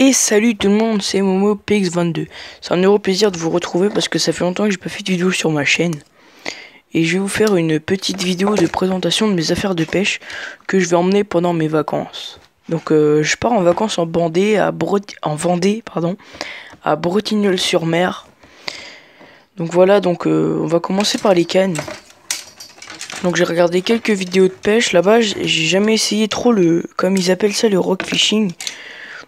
Et salut tout le monde, c'est Momo PX22. C'est un heureux plaisir de vous retrouver parce que ça fait longtemps que j'ai pas fait de vidéo sur ma chaîne. Et je vais vous faire une petite vidéo de présentation de mes affaires de pêche que je vais emmener pendant mes vacances. Donc je pars en vacances en Vendée, à Bretignolles-sur-Mer. Donc voilà, on va commencer par les cannes. Donc j'ai regardé quelques vidéos de pêche là-bas, j'ai jamais essayé trop comme ils appellent ça, le rock fishing.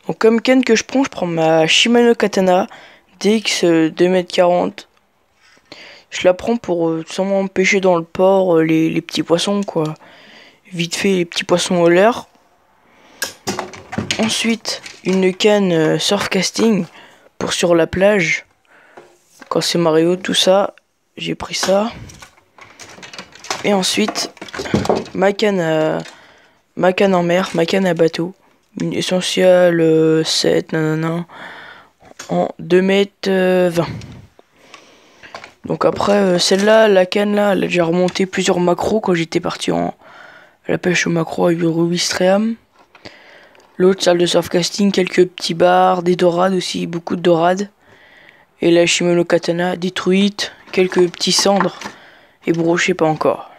Donc comme canne que je prends ma Shimano Katana DX 2,40 m. Je la prends pour tout simplement pêcher dans le port les petits poissons quoi. Vite fait les petits poissons au leurre. Ensuite une canne surf casting pour sur la plage. Quand c'est marée haute tout ça, j'ai pris ça. Et ensuite ma canne en mer, ma canne à bateau. Une essentielle 7 nanana en 2,20 m. Donc après celle-là, la canne là, elle a déjà remonté plusieurs macros quand j'étais parti à la pêche au macro à Eurowistream. L'autre salle de surfcasting, quelques petits bars, des dorades aussi, beaucoup de dorades. Et la Shimano Katana détruite, quelques petits cendres et brochés pas encore.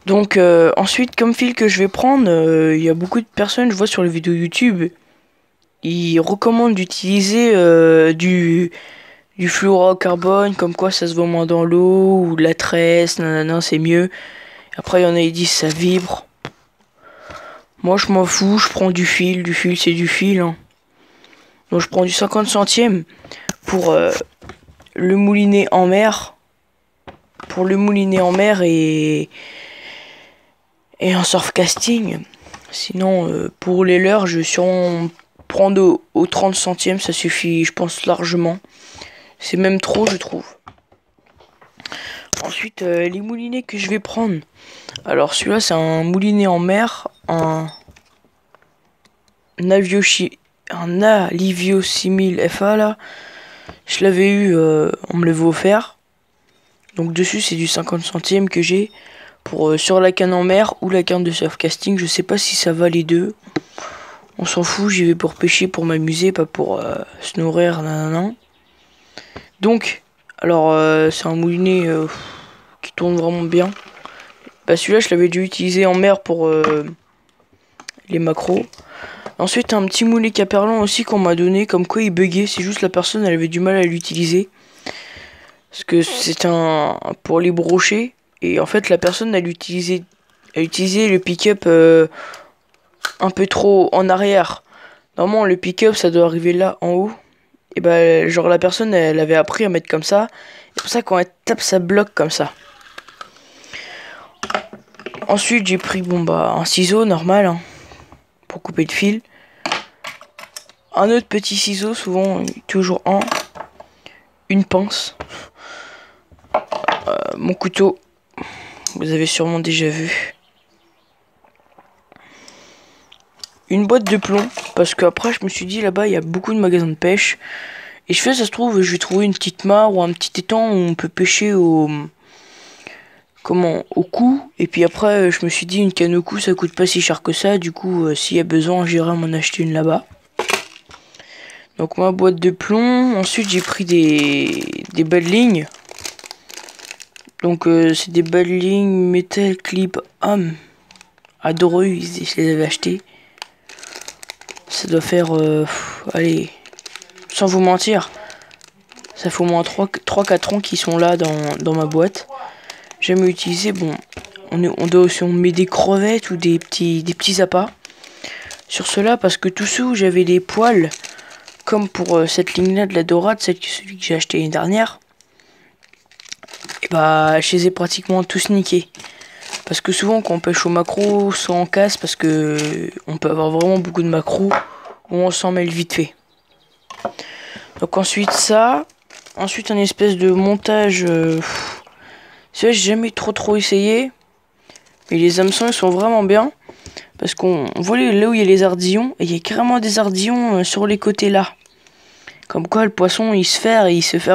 Donc ensuite comme fil que je vais prendre, il y a beaucoup de personnes, je vois sur les vidéos YouTube, ils recommandent d'utiliser du fluorocarbone, comme quoi ça se voit moins dans l'eau, ou de la tresse, nanana, c'est mieux. Après il y en a qui disent ça vibre. Moi je m'en fous, je prends du fil c'est du fil. Hein. Donc je prends du 50 centièmes pour le mouliner en mer. Pour le mouliner en mer et en surfcasting. Sinon pour les leurres je vais sûrement prendre au 30 centièmes, ça suffit je pense largement. C'est même trop je trouve. Ensuite les moulinets que je vais prendre. Alors celui-là c'est un moulinet en mer, un Alivio 6000 FA là. Je l'avais eu, on me l'avait offert. Donc dessus c'est du 50 centièmes que j'ai. Pour sur la canne en mer ou la canne de surfcasting, je sais pas si ça va les deux. On s'en fout, j'y vais pour pêcher, pour m'amuser, pas pour se nourrir, nanana. Donc, alors c'est un moulinet qui tourne vraiment bien. Bah celui-là je l'avais dû utiliser en mer pour les macros. Ensuite un petit moulinet Caperlan aussi qu'on m'a donné, comme quoi il buguait, c'est juste la personne elle avait du mal à l'utiliser. Parce que c'est un pour les brocher. Et en fait la personne elle utilisait le pick-up un peu trop en arrière. Normalement le pick-up ça doit arriver là en haut. Et bah genre la personne elle avait appris à mettre comme ça. C'est pour ça quand elle tape ça bloque comme ça. Ensuite j'ai pris un ciseau normal hein, pour couper le fil. Un autre petit ciseau, souvent toujours une pince. Mon couteau, vous avez sûrement déjà vu. Une boîte de plomb, parce qu'après je me suis dit là-bas il y a beaucoup de magasins de pêche. Et ça se trouve je vais trouver une petite mare ou un petit étang où on peut pêcher au cou. Et puis après je me suis dit une canne au cou ça coûte pas si cher que ça. Du coup s'il y a besoin j'irai m'en acheter une là-bas. Donc ma boîte de plomb. Ensuite j'ai pris des belles lignes. Donc c'est des belles lignes Metal Clip Homme à Dreux, je les avais achetées. Ça doit faire allez, sans vous mentir, ça fait au moins 3-4 ans qu'ils sont là dans ma boîte. J'aime utiliser, bon, on doit aussi on met des crevettes ou des petits appâts sur cela parce que tous ceux où j'avais des poils, comme pour cette ligne là de la dorade, celui que j'ai acheté l'année dernière, et bah je les ai pratiquement tous niqués. Parce que souvent quand on pêche au maquereau, soit on casse parce que on peut avoir vraiment beaucoup de maquereaux ou on s'en mêle vite fait. Donc ensuite ça, ensuite un espèce de montage. Ça j'ai jamais trop essayé. Mais les hameçons ils sont vraiment bien. Parce qu'on voit là où il y a les ardillons. Et il y a carrément des ardillons sur les côtés là. Comme quoi le poisson il se fait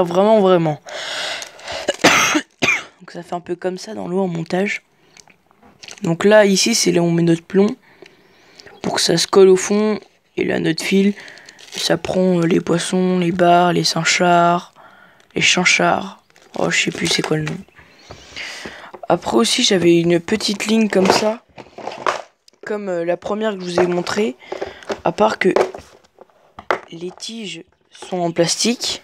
vraiment. Donc ça fait un peu comme ça dans l'eau en montage. Donc là ici c'est là où on met notre plomb. Pour que ça se colle au fond. Et là, notre fil, ça prend les poissons, les bars, les sinchards, les chanchards. Oh, je sais plus c'est quoi le nom. Après aussi, j'avais une petite ligne comme ça. Comme la première que je vous ai montrée. À part que les tiges sont en plastique.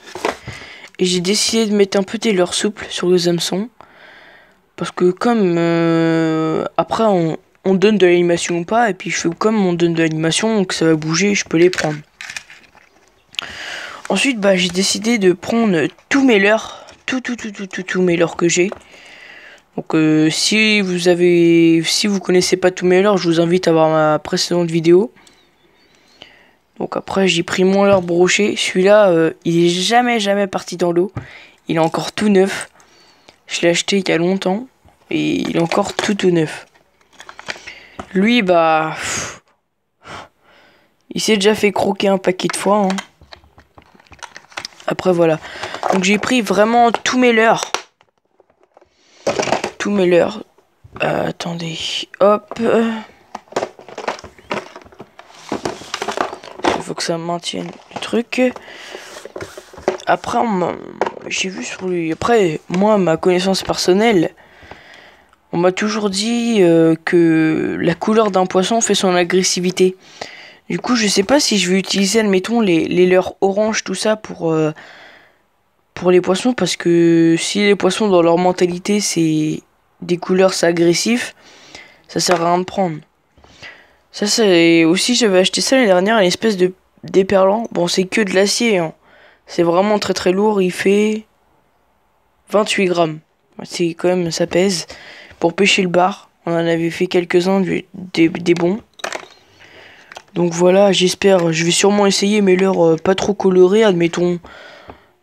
Et j'ai décidé de mettre un peu des leurres souples sur les hameçons. Parce que comme après on donne de l'animation ou pas. Et puis je fais comme on donne de l'animation, donc ça va bouger, je peux les prendre. Ensuite bah j'ai décidé de prendre tous mes leurres. Tous mes leurres que j'ai. Donc si vous connaissez pas tous mes leurres, je vous invite à voir ma précédente vidéo. Donc après j'ai pris mon leurre broché. Celui-là il est jamais parti dans l'eau. Il est encore tout neuf. Je l'ai acheté il y a longtemps. Et il est encore tout neuf. Lui bah il s'est déjà fait croquer un paquet de fois. Hein. Après voilà. Donc j'ai pris vraiment tous mes leurres. Tous mes leurres. Attendez. Hop. Il faut que ça maintienne le truc. Après, j'ai vu sur lui. Après, moi, ma connaissance personnelle, on m'a toujours dit que la couleur d'un poisson fait son agressivité. Du coup, je sais pas si je vais utiliser, admettons, les leurres orange, tout ça, pour les poissons. Parce que si les poissons, dans leur mentalité, c'est des couleurs, c'est agressif, ça sert à rien de prendre. Ça, c'est aussi, j'avais acheté ça l'année dernière, une espèce de déperlant. Bon, c'est que de l'acier, hein. C'est vraiment très lourd, il fait 28 grammes. C'est quand même, ça pèse. Pour pêcher le bar, on en avait fait quelques-uns, des bons. Donc voilà, j'espère, je vais sûrement essayer mes leurres pas trop colorés, admettons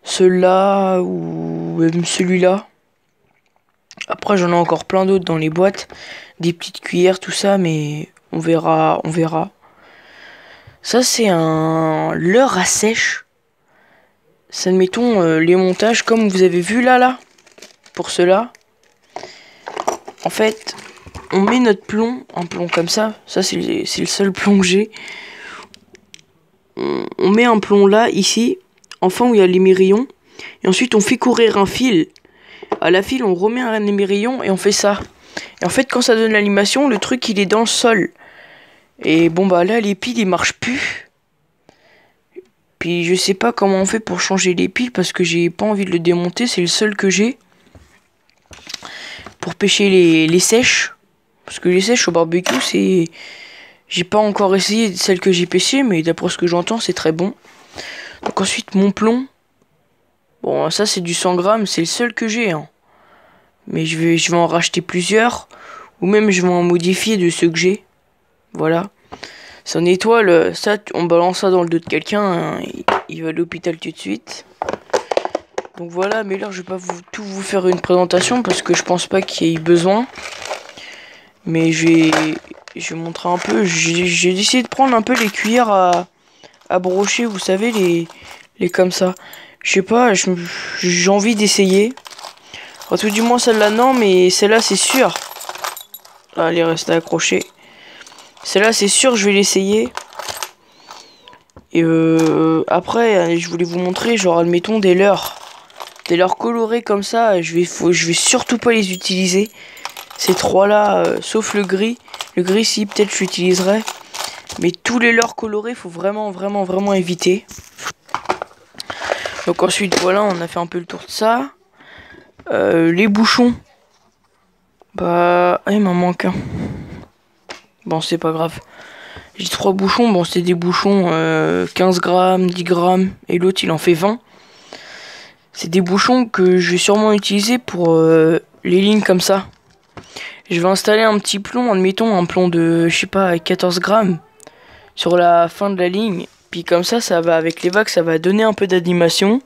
ceux-là ou même celui-là. Après j'en ai encore plein d'autres dans les boîtes, des petites cuillères, tout ça, mais on verra. Ça c'est un leurre à sèche. Ça, admettons les montages comme vous avez vu là, pour cela. En fait, on met notre plomb, un plomb comme ça c'est le seul plomb que j'ai. On met un plomb là, ici, enfin où il y a l'émerillon, et ensuite on fait courir un fil. À la file, on remet un émerillon et on fait ça. Et en fait, quand ça donne l'animation, le truc il est dans le sol. Et bon bah là, les piles ils marchent plus. Puis je sais pas comment on fait pour changer les piles parce que j'ai pas envie de le démonter, c'est le seul que j'ai. Pour pêcher les sèches. Parce que les sèches au barbecue, c'est... J'ai pas encore essayé celle que j'ai pêchée, mais d'après ce que j'entends, c'est très bon. Donc ensuite, mon plomb. Bon, ça c'est du 100 grammes, c'est le seul que j'ai. Hein. Mais je vais en racheter plusieurs. Ou même je vais en modifier de ceux que j'ai. Voilà. Ça nettoie, ça, on balance ça dans le dos de quelqu'un, hein, il va à l'hôpital tout de suite. Donc voilà, mais là je vais pas tout vous faire une présentation parce que je pense pas qu'il y ait besoin. Mais je vais montrer un peu. J'ai décidé de prendre un peu les cuillères à brocher, vous savez, les comme ça. Je sais pas, j'ai envie d'essayer. Enfin, tout du moins celle-là non, mais celle-là c'est sûr. Là, elle est restée accrochée. Celle-là c'est sûr, je vais l'essayer. Et après, je voulais vous montrer, genre admettons des leurres colorés comme ça. Je vais surtout pas les utiliser. Ces trois-là, sauf le gris. Le gris, si, peut-être je l'utiliserai. Mais tous les leurres colorés, faut vraiment éviter. Donc ensuite, voilà, on a fait un peu le tour de ça. Les bouchons. Bah, il m'en manque un. Bon, c'est pas grave. J'ai 3 bouchons. Bon, c'est des bouchons 15 grammes, 10 grammes. Et l'autre, il en fait 20. C'est des bouchons que je vais sûrement utiliser pour les lignes comme ça. Je vais installer un petit plomb, admettons un plomb de, je sais pas, 14 grammes sur la fin de la ligne. Puis comme ça va avec les vagues, ça va donner un peu d'animation.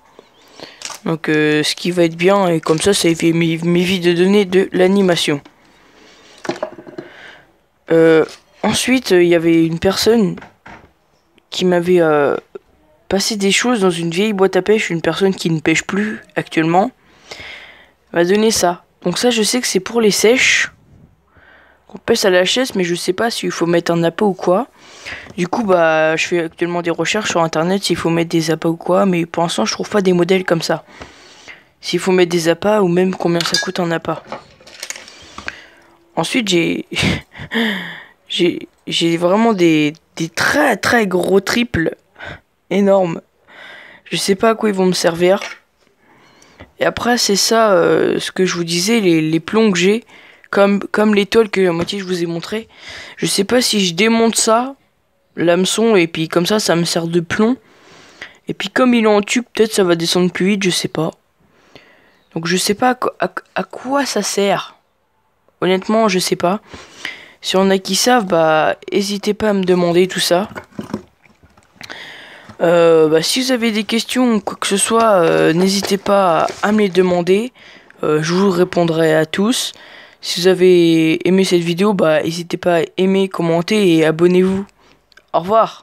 Donc ce qui va être bien, et comme ça m'évite de donner de l'animation. Ensuite, il y avait une personne qui m'avait passé des choses dans une vieille boîte à pêche. Une personne qui ne pêche plus actuellement m'a donné ça. Donc ça, je sais que c'est pour les sèches. On pêche à la chaise, mais je sais pas s'il faut mettre un appât ou quoi. Du coup, bah, je fais actuellement des recherches sur internet s'il faut mettre des appâts ou quoi, mais pour l'instant, je trouve pas des modèles comme ça. S'il faut mettre des appâts ou même combien ça coûte un appât. Ensuite, j'ai vraiment des très très gros triples énormes. Je sais pas à quoi ils vont me servir. Et après, c'est ça, ce que je vous disais, les plombs que j'ai, comme l'étoile que à moitié je vous ai montré. Je sais pas si je démonte ça, l'hameçon, et puis comme ça me sert de plomb. Et puis comme il est en tube, peut-être ça va descendre plus vite, je sais pas. Donc je sais pas à quoi ça sert. Honnêtement, je sais pas. Si on a qui savent, bah, n'hésitez pas à me demander tout ça. Bah, si vous avez des questions ou quoi que ce soit, n'hésitez pas à me les demander. Je vous répondrai à tous. Si vous avez aimé cette vidéo, bah, n'hésitez pas à aimer, commenter et abonnez-vous. Au revoir.